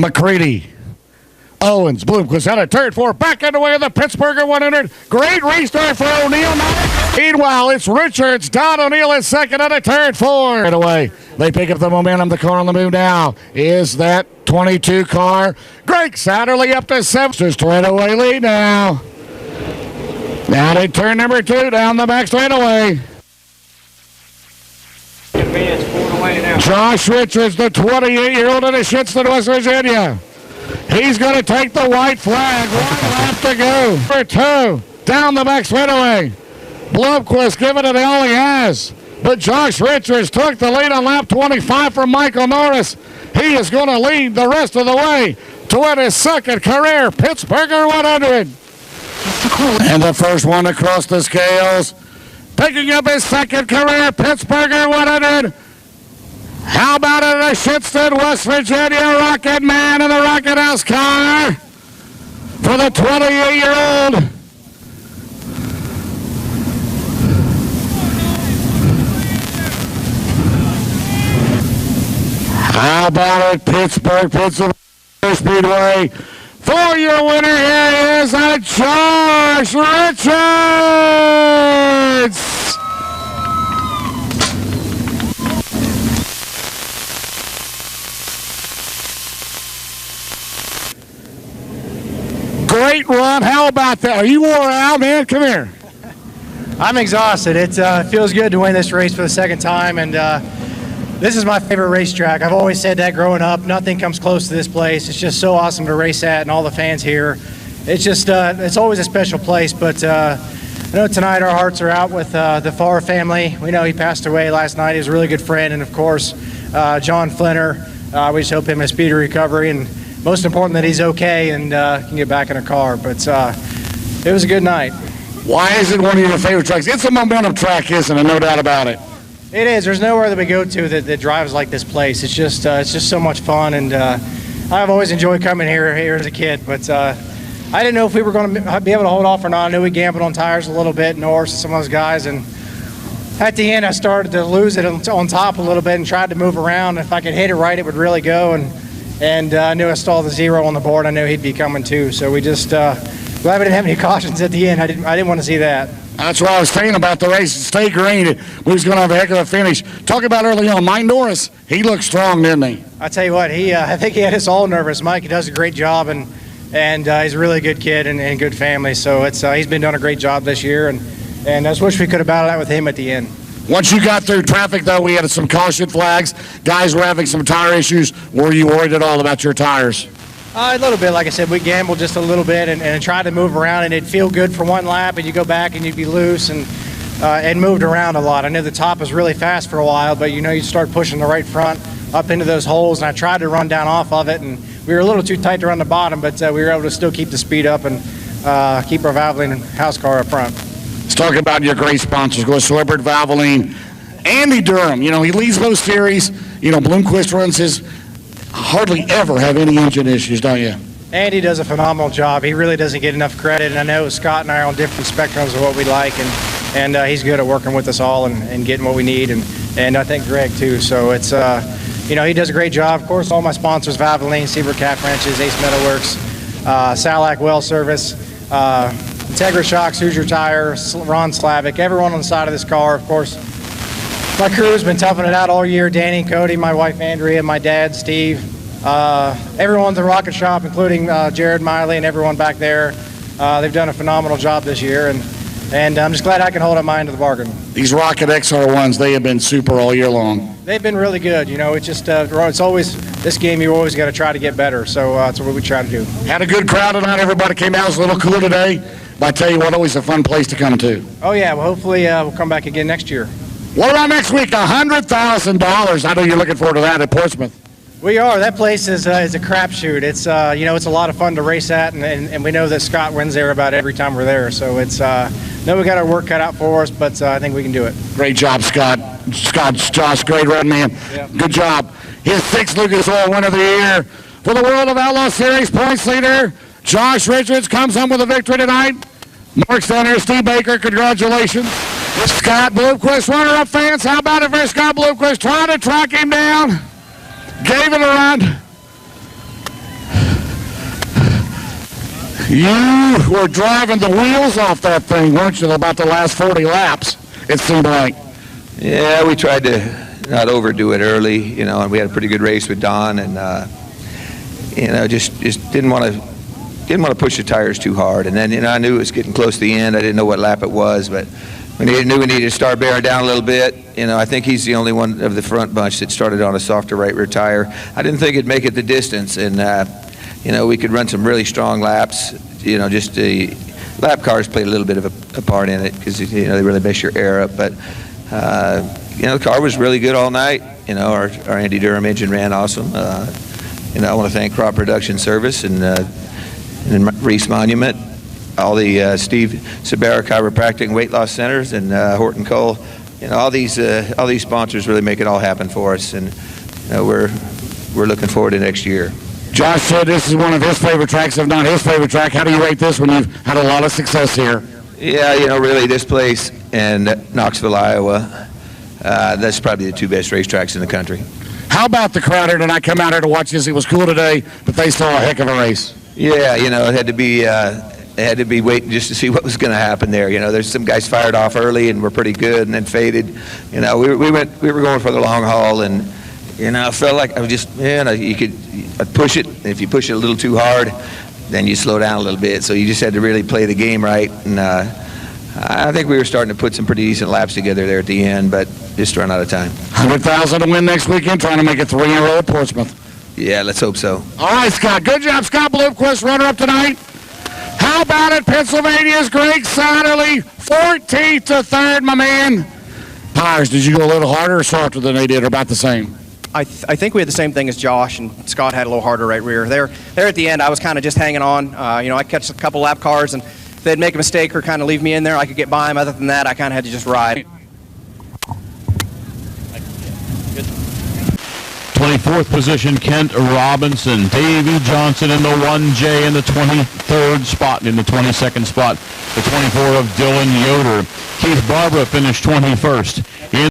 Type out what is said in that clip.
McCready. Owens, Bloomquist out of turn 4, back in the way of the Pittsburgher 100. Great restart for O'Neill. Meanwhile, it's Richards. Don O'Neill is second out of turn 4. Right away, they pick up the momentum. The car on the move now is that 22 car. Gregg Satterlee up to 7. Just straightaway lead now. Now to turn number 2 down the back straightaway. Josh Richards, the 28-year-old out of Shitston, West Virginia. He's going to take the white flag. 1 lap to go. For 2, down the back straightaway. Bloomquist giving it all he has. But Josh Richards took the lead on lap 25 from Michael Norris. He is going to lead the rest of the way to win his second career Pittsburgher 100. And the first one across the scales, picking up his second career Pittsburgher 100. How about it, a Shitston, West Virginia Rocket Man in the Rocket House car for the 28-year-old. How about it, Pittsburgh, Pennsylvania Speedway. For your winner, here is Josh Richards. Great run. How about that? Are you wore out, man? Come here. I'm exhausted. It feels good to win this race for the second time, and this is my favorite racetrack. I've always said that growing up. Nothing comes close to this place. It's just so awesome to race at, and all the fans here. It's just, it's always a special place, but I know tonight our hearts are out with the Farr family. We know he passed away last night. He was a really good friend, and of course, John Flinner. We just hope him a speedy recovery, and most important that he's okay and can get back in a car. But it was a good night. Why is it one of your favorite tracks? It's a momentum track, isn't it? No doubt about it. It is. There's nowhere that we go to that drives like this place. It's just so much fun, and I've always enjoyed coming here as a kid. But I didn't know if we were going to be able to hold off or not. I knew we gambled on tires a little bit, Norris and some of those guys, and at the end I started to lose it on top a little bit and tried to move around. If I could hit it right, it would really go, and I knew I stalled the 0 on the board. I knew he'd be coming too, so we just glad we didn't have any cautions at the end. I didn't want to see that. That's what I was saying about the race. Stay green. We was going to have a heck of a finish. Talk about early on. Mike Norris, he looked strong, didn't he? I tell you what, I think he had us all nervous. Mike, he does a great job, and he's a really good kid and good family. So he's been doing a great job this year, and I just wish we could have battled out with him at the end. Once you got through traffic, though, we had some caution flags. Guys were having some tire issues. Were you worried at all about your tires? A little bit. Like I said, we gambled just a little bit and tried to move around, and it'd feel good for one lap, and you go back and you'd be loose and moved around a lot. I knew the top was really fast for a while, but you start pushing the right front up into those holes, and I tried to run down off of it, and we were a little too tight to run the bottom, but we were able to still keep the speed up and keep our Valvoline house car up front. Let's talk about your great sponsors. Go Seubert, Valvoline, Andy Durham. He leads those series. Bloomquist runs his. Hardly ever have any engine issues, don't you? Andy does a phenomenal job. He really doesn't get enough credit, and I know Scott and I are on different spectrums of what we like, and he's good at working with us all and getting what we need, and I think Gregg too. So it's he does a great job. Of course, all my sponsors: Valvoline, Seubert Calf Wrenches, Ace Metalworks, Salac Well Service, Integra Shocks, Hoosier Tire, Ron Slavic, everyone on the side of this car. Of course, my crew has been toughing it out all year. Danny and Cody, my wife Andrea, my dad Steve, everyone at the Rocket Shop, including Jared Miley and everyone back there. They've done a phenomenal job this year, and I'm just glad I can hold up my end of the bargain. These Rocket XR1s, they have been super all year long. They've been really good. It's just it's always this game. You always got to try to get better. So that's what we try to do. Had a good crowd tonight. Everybody came out. It was a little cool today. But I tell you what, always a fun place to come to. Oh yeah. Well, hopefully we'll come back again next year. What about next week? $100,000. I know you're looking forward to that at Portsmouth. We are. That place is a crapshoot. It's it's a lot of fun to race at, and we know that Scott wins there about every time we're there. So it's we got our work cut out for us, but I think we can do it. Great job, Scott. Josh, great red man. Yeah. Good job. His 6th Lucas Oil Winner of the Year for the World of Outlaw Series points leader. Josh Richards comes home with a victory tonight. Mark Center, Steve Baker, congratulations. Scott Bloomquist, runner-up fans. How about it for Scott Bloomquist? Trying to track him down. Gave it a run. You were driving the wheels off that thing, weren't you, about the last 40 laps, it seemed like. Yeah, we tried to not overdo it early, you know, and we had a pretty good race with Don, and you know, just didn't want to push the tires too hard. And then, you know, I knew it was getting close to the end. I didn't know what lap it was, but we knew we needed to start bearing down a little bit. You know, I think he's the only one of the front bunch that started on a softer right rear tire. I didn't think it'd make it the distance, and you know, we could run some really strong laps. You know, just the lap cars played a little bit of a part in it because, you know, they really mess your air up. But you know, the car was really good all night. You know, our Andy Durham engine ran awesome. You know, I want to thank Crop Production Service and Reese Monument, all the Steve Seubert Chiropractic and Weight Loss Centers, and Horton Cole. You know, all these sponsors really make it all happen for us, and you know, we're looking forward to next year. Josh said this is one of his favorite tracks, if not his favorite track. How do you rate this when you've had a lot of success here? Yeah, you know, really this place and Knoxville, Iowa, that's probably the two best racetracks in the country. How about the crowd here tonight? Come out here to watch this. It was cool today, but they saw a heck of a race. Yeah, you know, it had to be waiting just to see what was going to happen there. You know, there's some guys fired off early and were pretty good, and then faded. You know, we were going for the long haul, and you know, I felt like I was just, you know, I'd push it, and if you push it a little too hard, then you slow down a little bit. So you just had to really play the game right, and I think we were starting to put some pretty decent laps together there at the end, but just run out of time. 100,000 to win next weekend, trying to make it 3 in a row at Portsmouth. Yeah, let's hope so. All right, Scott. Good job, Scott Bloomquist, runner-up tonight. How about it, Pennsylvania's Gregg Satterlee, 14th to 3rd, my man. Tires, did you go a little harder or softer than they did, or about the same? I think we had the same thing as Josh, and Scott had a little harder right rear. There at the end, I was kind of just hanging on. You know, I catch a couple lap cars, and if they'd make a mistake or kind of leave me in there, I could get by them. Other than that, I kind of had to just ride. 24th position, Kent Robinson. Davey Johnson in the 1J in the 23rd spot. In the 22nd spot, the 24 of Dylan Yoder. Keith Barbara finished 21st.